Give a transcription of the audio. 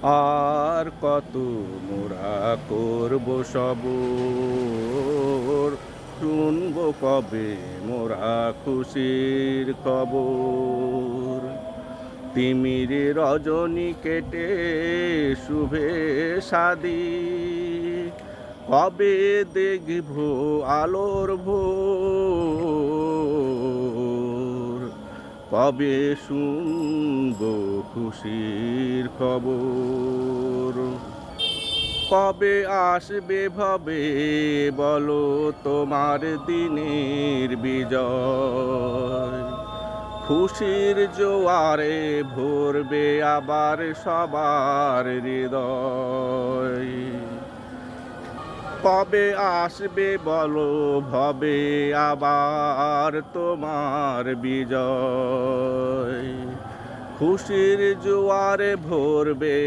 আর কত মোরা করব সবর, শুনবো কবে মোরা খুশির খবর। তিমিরে রজনী কেটে শুভে সাদি, কবে দেখব আলোর ভোর, কবে শুনবো খুশির খবর। কবে আসবে ভবে বলো তোমার দিনের বিজয়, খুশির জোয়ারে ভরবে আবার সবার হৃদয়। কবে আসবে বলো ভবে আবার তোমার বিজয়, খুশির জোয়ারে ভরবে